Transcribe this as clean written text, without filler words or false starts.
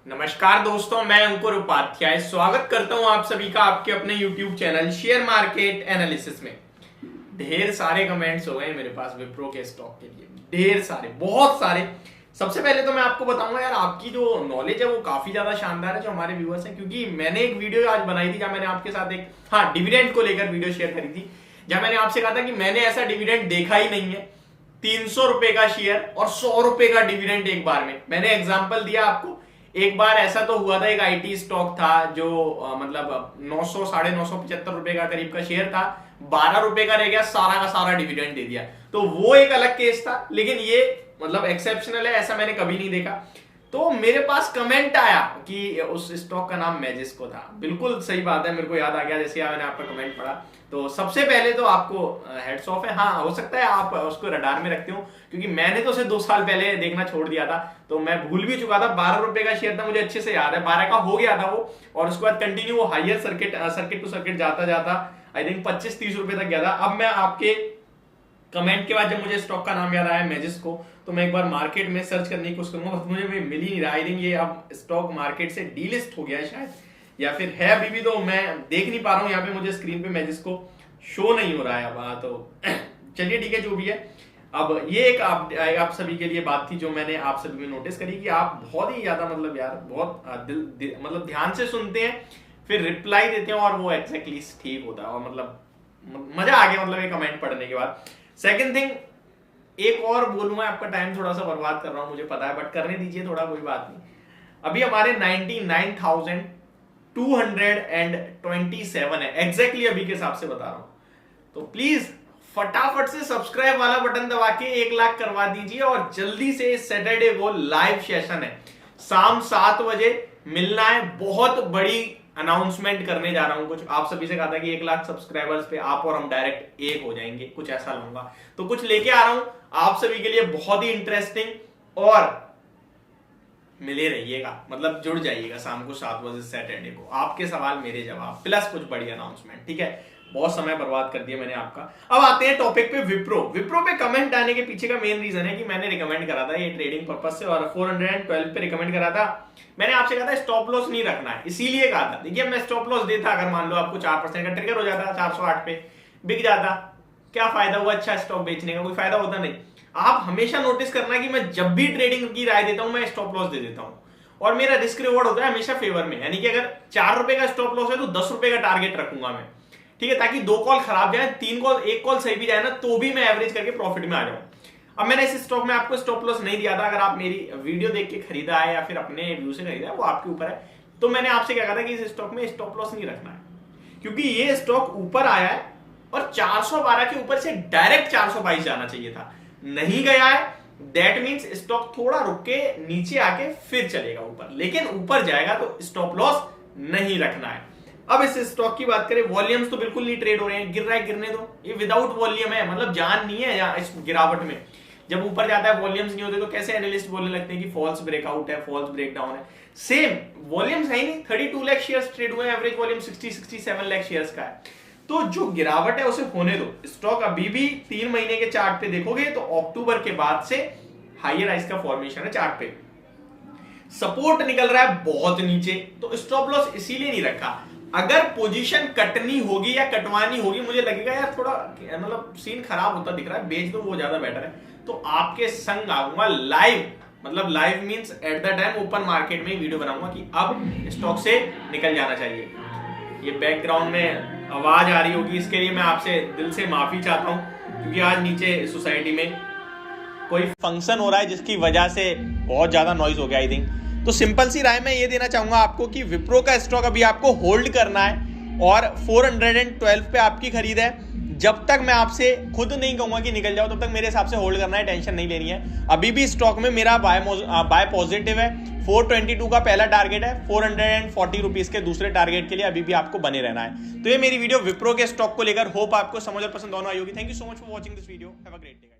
नमस्कार दोस्तों, मैं अंकुर उपाध्याय स्वागत करता हूं आप सभी का आपके अपने YouTube channel share market analysis में। ढेर सारे कमेंट्स हो गए मेरे पास विप्रो के स्टॉक के लिए, ढेर सारे, बहुत सारे। सबसे पहले तो मैं आपको बताऊंगा यार, आपकी जो नॉलेज है वो काफी ज्यादा शानदार है जो हमारे व्यूअर्स हैं, क्योंकि मैंने एक वीडियो आज बनाई थी जहां मैंने आपके साथ एक डिविडेंड को लेकर वीडियो शेयर करी थी, जहां मैंने आपसे कहा था कि मैंने ऐसा डिविडेंड देखा ही नहीं है। 300 रुपए का शेयर और 100 रुपए का डिविडेंड एक बार में। मैंने एग्जांपल दिया आपको। एक बार ऐसा तो हुआ था, एक आईटी स्टॉक था जो मतलब 900 975 रुपए का करीब का शेयर था, 12 रुपए का रह गया, सारा का सारा डिविडेंड दे दिया। तो वो एक अलग केस था, लेकिन ये मतलब एक्सेप्शनल है, ऐसा मैंने कभी नहीं देखा। तो मेरे पास कमेंट आया कि उस स्टॉक का नाम मैजिस्को था। बिल्कुल सही बात है, मेरे को याद आ गया जैसे मैंने आपका कमेंट पढ़ा। तो सबसे पहले तो आपको हेड्स ऑफ है। हाँ, हो सकता है आप उसको रडार में रखते हो, क्योंकि मैंने तो उसे 2 साल पहले देखना छोड़ दिया था, तो मैं भूल भी चुका था। 12 रुपए का शेयर था, मुझे अच्छे से याद है, 12 का हो गया था वो, और उसके बाद कंटिन्यू वो हायर सर्किट टू सर्किट जाता जाता आई थिंक 25-30 रुपए तक गया था। अब मैं आपके कमेंट के बाद जब मुझे स्टॉक का नाम याद आया मैजिस्को, तो मैं एक बार मार्केट में सर्च करने की कोशिश करूंगा, बस मुझे मिल ही नहीं रहा। आई थिंक ये अब स्टॉक मार्केट से डीलिस्ट हो गया है शायद, या फिर है अभी भी, तो मैं देख नहीं पा रहा हूं। यहाँ पे मुझे स्क्रीन पे मैजिस्को शो नहीं हो रहा है अब। तो चलिए ठीक है, जो भी है। अब ये एक आप सभी के लिए बात थी जो मैंने आप सभी में नोटिस करी कि आप बहुत ही ज्यादा मतलब यार बहुत मतलब ध्यान से सुनते हैं, फिर रिप्लाई देते हैं, और वो एग्जैक्टली ठीक होता है, और मतलब मजा आ गया मतलब ये कमेंट पढ़ने के बाद। सेकंड थिंग, एक और बोलूंगा, आपका टाइम थोड़ा सा बर्बाद कर रहा हूं मुझे पता है, बट करने दीजिए थोड़ा, कोई बात नहीं। अभी हमारे 99,227 है एग्जैक्टली, अभी के हिसाब से बता रहा हूं। तो प्लीज फटाफट से सब्सक्राइब वाला बटन दबा के 1 लाख करवा दीजिए, और जल्दी से सैटरडे को लाइव सेशन है, शाम 7 बजे मिलना है। बहुत बड़ी अनाउंसमेंट करने जा रहा हूं। कुछ आप सभी से कहा था कि 1 लाख सब्सक्राइबर्स पे आप और हम डायरेक्ट एक हो जाएंगे, कुछ ऐसा लाऊंगा। तो कुछ लेके आ रहा हूं आप सभी के लिए, बहुत ही इंटरेस्टिंग, और मिले रहिएगा, मतलब जुड़ जाइएगा शाम को 7 बजे सैटरडे को। आपके सवाल मेरे जवाब प्लस कुछ बड़ी अनाउंसमेंट, ठीक है। बहुत समय बर्बाद कर दिया मैंने आपका। अब आते हैं टॉपिक पे विप्रो पे कमेंट आने के पीछे का मेन रीजन है कि मैंने रिकमेंड करा था ये ट्रेडिंग पर्पस से, और 412 पे रिकमेंड करा था। मैंने आपसे कहा था स्टॉप लॉस नहीं रखना है, इसीलिए कहा था। देखिए, मैं स्टॉप लॉस देता, अगर मान लो आपको 4% का ट्रिगर हो जाता, 408 पे बिक जाता, क्या फायदा हुआ अच्छा स्टॉक बेचने का? कोई फायदा होता नहीं। आप हमेशा नोटिस करना कि मैं जब भी ट्रेडिंग की राय देता हूं, मैं स्टॉप लॉस दे देता हूं, और मेरा रिस्क रिवॉर्ड होता है हमेशा फेवर में। यानी कि अगर 4 रुपए का स्टॉप लॉस है तो 10 रुपए का टारगेट रखूंगा मैं, ठीक है, ताकि 2 कॉल खराब जाए, 3 कॉल, 1 कॉल सही भी जाए ना, तो भी मैं एवरेज करके प्रॉफिट में आ जाऊं। अब मैंने इस स्टॉक में आपको स्टॉप लॉस नहीं दिया था। अगर आप मेरी वीडियो देख के खरीदा है या फिर अपने व्यू से खरीदा है, वो आपके ऊपर है। तो मैंने आपसे क्या कहा था कि इस स्टॉक में स्टॉप लॉस नहीं रखना है, क्योंकि ये स्टॉक ऊपर आया है और 412 के ऊपर से डायरेक्ट 422 जाना चाहिए था, नहीं गया है। दैट मीन्स स्टॉक थोड़ा रुक के नीचे आके फिर चलेगा ऊपर, लेकिन ऊपर जाएगा तो स्टॉप लॉस नहीं रखना है। अब इस स्टॉक की बात करें, वॉल्यूम्स तो बिल्कुल नहीं ट्रेड हो रहे हैं, गिर रहा है, गिरने दो। ये विदाउट वॉल्यूम है, मतलब जान नहीं है इस गिरावट में। जब ऊपर जाता है वॉल्यूम्स नहीं होते, तो कैसे एनालिस्ट बोलने लगते हैं कि फॉल्स ब्रेकआउट है, फॉल्स ब्रेकडाउन है। सेम वॉल्यूम्स है ही नहीं। 32 लाख शेयर्स ट्रेड हुए, एवरेज वॉल्यूम 60-67 लाख शेयर्स का है। तो जो गिरावट है उसे होने दो। स्टॉक अभी भी 3 महीने के चार्ट पे देखोगे तो अक्टूबर के बाद से हायर राइज का फॉर्मेशन है चार्ट पे। सपोर्ट निकल रहा है बहुत नीचे, तो स्टॉप लॉस इसीलिए नहीं रखा। अगर पोजीशन कटनी होगी या कटवानी होगी, मुझे लगेगा यार थोड़ा मतलब सीन खराब होता दिख रहा है, बेच दो, वो ज्यादा बेटर है, तो आपके संग आऊंगा लाइव। मतलब live means at the time open market में वीडियो बनाऊंगा कि अब स्टॉक से निकल जाना चाहिए। ये बैकग्राउंड में आवाज आ रही होगी, इसके लिए मैं आपसे दिल से माफी चाहता हूं, क्योंकि आज नीचे सोसाइटी में कोई फंक्शन हो रहा है जिसकी वजह से बहुत ज्यादा नॉइज हो गया आई थिंक। तो सिंपल सी राय मैं ये देना चाहूंगा आपको कि विप्रो का स्टॉक अभी आपको होल्ड करना है, और 412 पे आपकी खरीद है। जब तक मैं आपसे खुद नहीं कहूंगा कि निकल जाओ, तब तक मेरे हिसाब से होल्ड करना है, टेंशन नहीं लेनी है। अभी भी स्टॉक में मेरा बाय पॉजिटिव है। 422 का पहला टारगेट है, 440 रुपीज के दूसरे टारगेट के लिए अभी भी आपको बने रहना है। तो ये मेरी वीडियो विप्रो के स्टॉक को लेकर, होप आपको समझ और पसंद दोनों आई होगी। Thank you so much for watching this video. Have a great day.